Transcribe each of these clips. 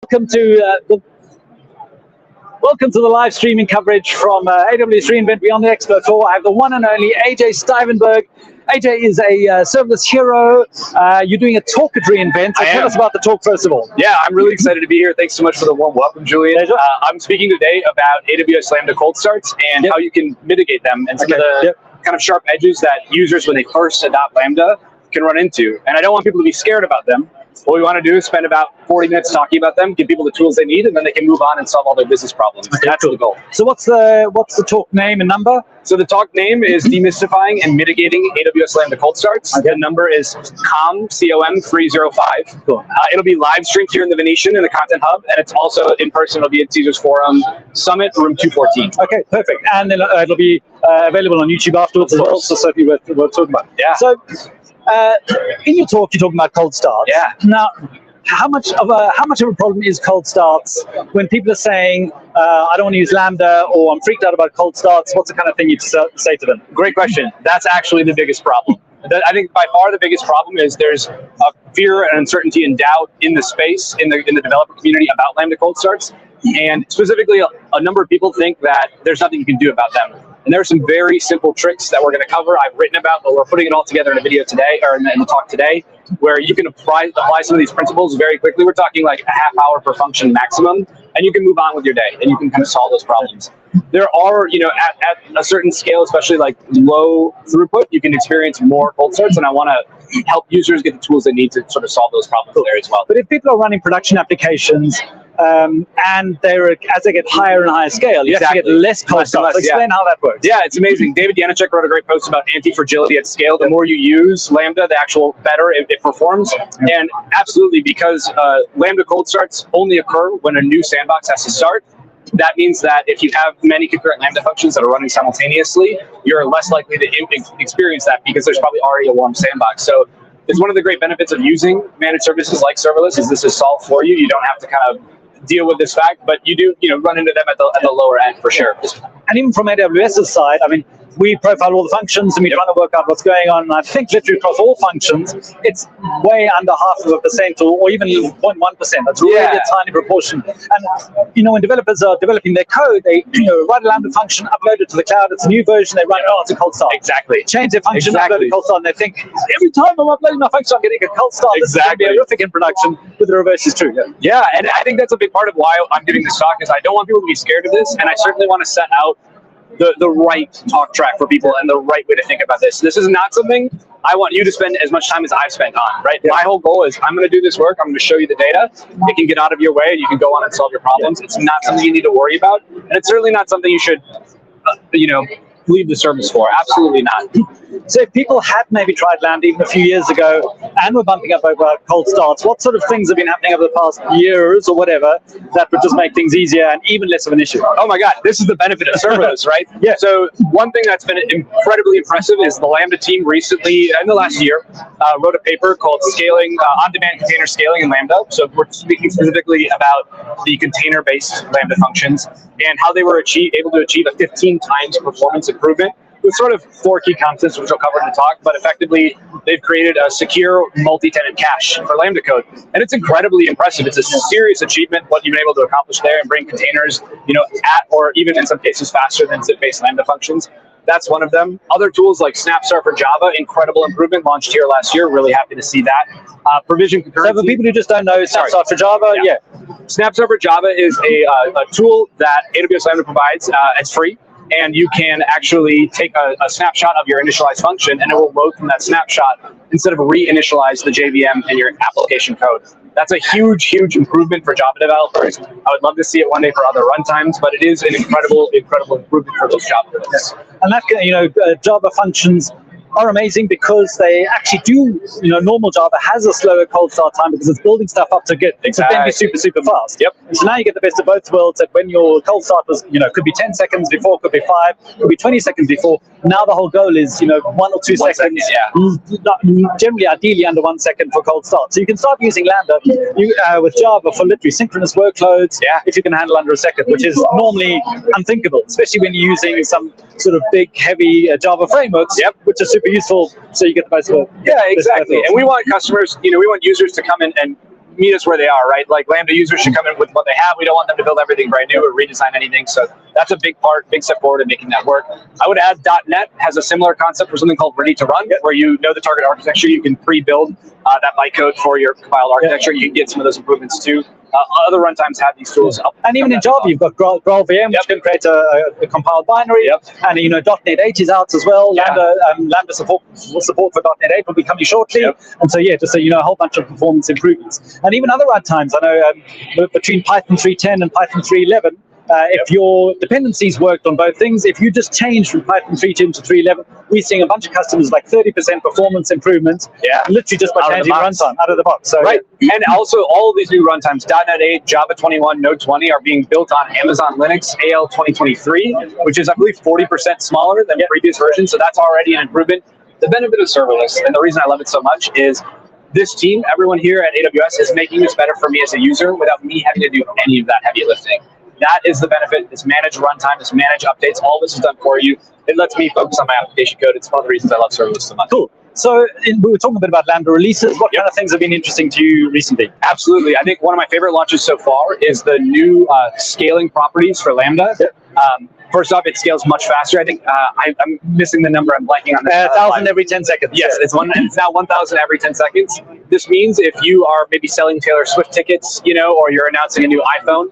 Welcome to welcome to the live streaming coverage from AWS reInvent Beyond the Expo Tour. I have the one and only AJ Stuyvenberg. AJ is a serverless hero. You're doing a talk at reInvent. So tell us about the talk first of all. Yeah, I'm really excited to be here. Thanks so much for the warm welcome, Julian. I'm speaking today about AWS Lambda cold starts and how you can mitigate them and some of the kind of sharp edges that users, when they first adopt Lambda, can run into. And I don't want people to be scared about them. What we want to do is spend about 40 minutes talking about them, give people the tools they need, and then they can move on and solve all their business problems. That's the goal. So what's the talk name and number? So the talk name is Demystifying and Mitigating AWS Lambda Cold Starts. The number is COM 305. Cool. It'll be live streamed here in the Venetian in the Content Hub, and it's also in person. It'll be at Caesars Forum Summit, room 214. Okay, perfect. And then it'll be available on YouTube afterwards as well. So certainly we're talking about. Yeah. So in your talk, you're talking about cold starts. Yeah. Now, how much of a problem is cold starts when people are saying, I don't want to use Lambda, or I'm freaked out about cold starts? What's the kind of thing you'd say to them? Great question. That's actually the biggest problem. I think by far the biggest problem is there's a fear and uncertainty and doubt in the space, in the developer community about Lambda cold starts. And specifically, a number of people think that there's nothing you can do about them. And there are some very simple tricks that we're going to cover, I've written about, but we're putting it all together in a video today, or in the talk today, where you can apply some of these principles very quickly. We're talking like a half hour per function maximum, and you can move on with your day, and you can kind of solve those problems. There are, at a certain scale, especially like low throughput, you can experience more cold starts, and I want to help users get the tools they need to sort of solve those problems there as well. But if people are running production applications, and as they get higher and higher scale, you actually get less cold starts. Explain how that works. Yeah, it's amazing. David Yanachek wrote a great post about anti-fragility at scale. The more you use Lambda, the actual better it performs. And absolutely, because Lambda cold starts only occur when a new sandbox has to start. That means that if you have many concurrent Lambda functions that are running simultaneously, you're less likely to experience that because there's probably already a warm sandbox. So it's one of the great benefits of using managed services like serverless is this is solved for you. You don't have to kind of deal with this fact, but you do, run into them at the lower end for sure. And even from AWS's side, I mean, we profile all the functions and we try to work out what's going on. And I think literally across all functions, it's way under 0.5%, or even 0.1%. That's really a tiny proportion. And when developers are developing their code, they write a Lambda function, upload it to the cloud. It's a new version. They run it. Oh, it's a cold start. Exactly. Change their function, upload a cold start, and they think every time I'm uploading my function, I'm getting a cold start. This is going to be horrific in production. But the reverse is true. Yeah, and I think that's a big part of why I'm giving this talk is I don't want people to be scared of this, and I certainly want to set out the right talk track for people and the right way to think about this. This is not something I want you to spend as much time as I've spent on, right? My whole goal is I'm going to do this work. I'm going to show you the data. It can get out of your way and you can go on and solve your problems. It's not something you need to worry about. And it's certainly not something you should, leave the service for. Absolutely not. So if people had maybe tried Lambda even a few years ago and were bumping up over cold starts, what sort of things have been happening over the past years or whatever that would just make things easier and even less of an issue? Oh my God, this is the benefit of serverless, right? Yeah. So one thing that's been incredibly impressive is the Lambda team recently, in the last year, wrote a paper called Scaling, On-Demand Container Scaling in Lambda. So we're speaking specifically about the container-based Lambda functions and how they were able to achieve a 15 times performance improvement with sort of 4 key concepts, which I'll cover in the talk, but effectively they've created a secure multi-tenant cache for Lambda code. And it's incredibly impressive. It's a serious achievement, what you've been able to accomplish there and bring containers, at or even in some cases faster than zip-based Lambda functions. That's one of them. Other tools like SnapServer Java, incredible improvement, launched here last year. Really happy to see that. Provision concurrency. So for people who just don't know, SnapServer Java, SnapServer Java is a tool that AWS Lambda provides. It's free. And you can actually take a snapshot of your initialized function, and it will load from that snapshot instead of reinitialize the JVM in your application code. That's a huge, huge improvement for Java developers. I would love to see it one day for other runtimes, but it is an incredible, incredible improvement for those Java developers. And that, Java functions are amazing because they actually do, normal Java has a slower cold start time because it's building stuff up to get to then be super, super fast. Yep. And so now you get the best of both worlds that when your cold start was, could be 10 seconds before, could be 5, could be 20 seconds before. Now the whole goal is, 1 or 2 seconds. Generally, ideally under 1 second for cold start. So you can start using Lambda with Java for literally synchronous workloads if you can handle under a second, which is normally unthinkable, especially when you're using some sort of big, heavy Java frameworks, which are super useful, so you get the most of it. Yeah, exactly. And we want customers, we want users to come in and meet us where they are, right? Like Lambda users should come in with what they have. We don't want them to build everything brand new or redesign anything. So that's a big step forward in making that work. I would add .NET has a similar concept for something called ready to run, where you know the target architecture, you can pre-build that bytecode for your compiled architecture. You can get some of those improvements too. Other runtimes have these tools. And even in Java, you've got GraalVM, which can create a compiled binary. And .NET 8 is out as well. Lambda support for .NET 8 will be coming shortly. And so just so you know, a whole bunch of performance improvements. And even other runtimes, I know between Python 3.10 and Python 3.11, if your dependencies worked on both things, if you just changed from Python 3.10 to 3.11, we're seeing a bunch of customers like 30% performance improvement, literally just by changing runtime out of the box. So, and also all of these new runtimes, .NET 8, Java 21, Node 20, are being built on Amazon Linux AL 2023, which is, I believe, 40% smaller than previous versions. So that's already an improvement. The benefit of serverless, and the reason I love it so much, is this team, everyone here at AWS, is making this better for me as a user without me having to do any of that heavy lifting. That is the benefit. It's manage runtime, it's manage updates. All this is done for you. It lets me focus on my application code. It's one of the reasons I love serverless so much. Cool. So we were talking a bit about Lambda releases. What kind of things have been interesting to you recently? Absolutely. I think one of my favorite launches so far is the new scaling properties for Lambda. First off, it scales much faster. I think I'm missing the number. I'm blanking on that. 1,000 every 10 seconds. Yes, it's now 1,000 every 10 seconds. This means if you are maybe selling Taylor Swift tickets, or you're announcing a new iPhone,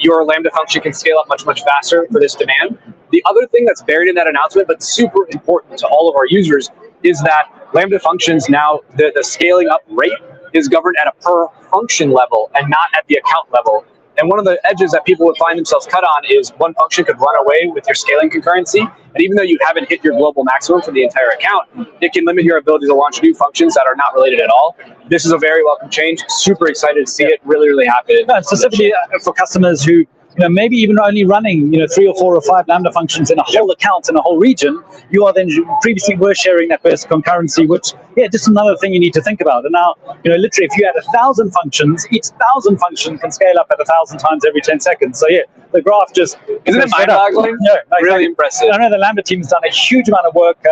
your Lambda function can scale up much, much faster for this demand. The other thing that's buried in that announcement, but super important to all of our users, is that Lambda functions now, the scaling up rate is governed at a per function level and not at the account level. And one of the edges that people would find themselves cut on is one function could run away with your scaling concurrency. And even though you haven't hit your global maximum for the entire account, it can limit your ability to launch new functions that are not related at all. This is a very welcome change. Super excited to see it. Really, really happy. Specifically for customers who maybe even only running 3 or 4 or 5 Lambda functions in a whole account in a whole region, you are then previously were sharing that burst concurrency, which just another thing you need to think about. And now literally if you had 1,000 functions, each 1,000 function can scale up at 1,000 times every 10 seconds. So the graph just isn't it mind-boggling? Yeah, exactly. Really impressive. I know the Lambda team has done a huge amount of work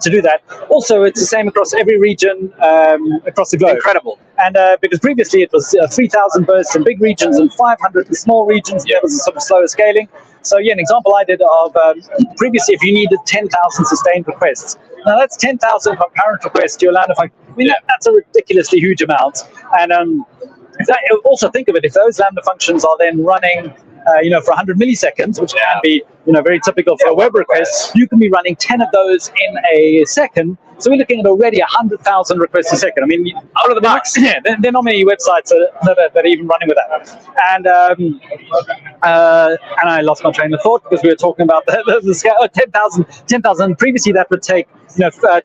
to do that. Also, it's the same across every region across the globe. Incredible. And because previously it was 3,000 bursts in big regions and 500 in small regions. That was a sort of slower scaling. So an example I did of previously, if you needed 10,000 sustained requests, now that's 10,000 concurrent requests to your Lambda function. That's a ridiculously huge amount. And also think of it, if those Lambda functions are then running for 100 milliseconds, which can be, very typical for a web request, you can be running 10 of those in a second. So we're looking at already 100,000 requests a second. I mean, out of the box, there are not many websites that are even running with that. And I lost my train of thought because we were talking about the scale. 10,000. Previously, that would take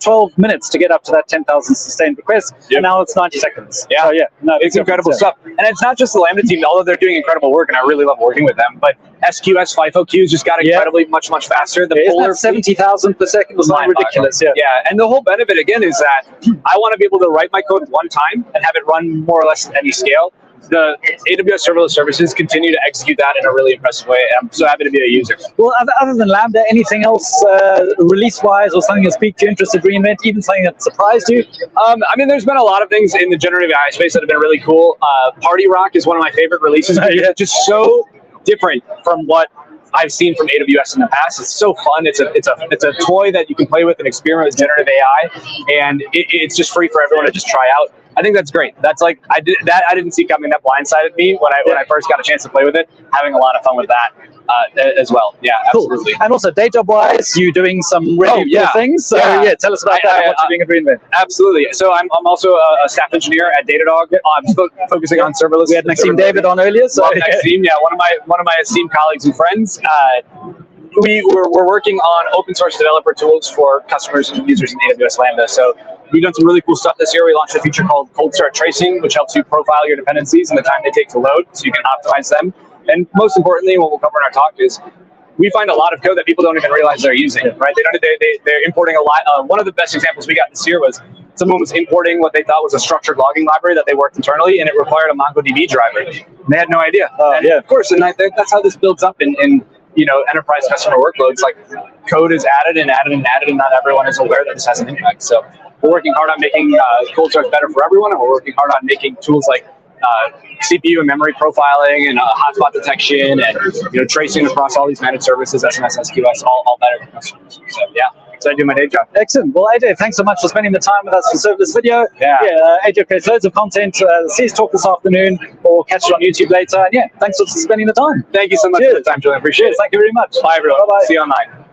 12 minutes to get up to that 10,000 sustained requests. And now it's 90 seconds. Yeah, so, it's incredible stuff. And it's not just the Lambda team, although they're doing incredible work, and I really love working with them. But SQS FIFO queues just got incredibly much faster. The polar 70,000 per second was ridiculous. And the whole benefit again is that I want to be able to write my code one time and have it run more or less at any scale. The AWS serverless services continue to execute that in a really impressive way, and I'm so happy to be a user. Well, other than Lambda, anything else release-wise or something that piqued your interest at reInvent, even something that surprised you? I mean, there's been a lot of things in the generative AI space that have been really cool. Party Rock is one of my favorite releases. It's just so different from what I've seen from AWS in the past. It's so fun. It's a toy that you can play with and experiment with generative AI, and it's just free for everyone to just try out. I think that's great. That's like I didn't see coming. That blindsided me when I first got a chance to play with it. Having a lot of fun with that as well. Yeah, absolutely. Cool. And also, day job wise, you doing some really cool things. So tell us about that. What you're doing at reInvent. Absolutely. So I'm also a staff engineer at Datadog. I'm focusing on serverless. We had Maxime David on earlier. So Maxime, one of my esteemed colleagues and friends. We're working on open source developer tools for customers and users in AWS Lambda. So we've done some really cool stuff this year. We launched a feature called Cold Start Tracing, which helps you profile your dependencies and the time they take to load so you can optimize them. And most importantly, what we'll cover in our talk is we find a lot of code that people don't even realize they're using, right? They're importing a lot. One of the best examples we got this year was someone was importing what they thought was a structured logging library that they worked internally, and it required a MongoDB driver. And they had no idea. Of course, and that's how this builds up in enterprise customer workloads. Like code is added and added and added, and not everyone is aware that this has an impact. So we're working hard on making cold starts better for everyone, and we're working hard on making tools like CPU and memory profiling and hotspot detection and tracing across all these managed services, SNS, SQS, all better for customers. So yeah, so I do my day job. Excellent. Well, AJ, thanks so much for spending the time with us for Serverless Video. Yeah. AJ creates loads of content. See his talk this afternoon or catch it on YouTube later. And yeah, thanks for spending the time. Thank you so much for the time, Julian. Appreciate it. Thank you very much. Bye, everyone. Bye-bye. See you online.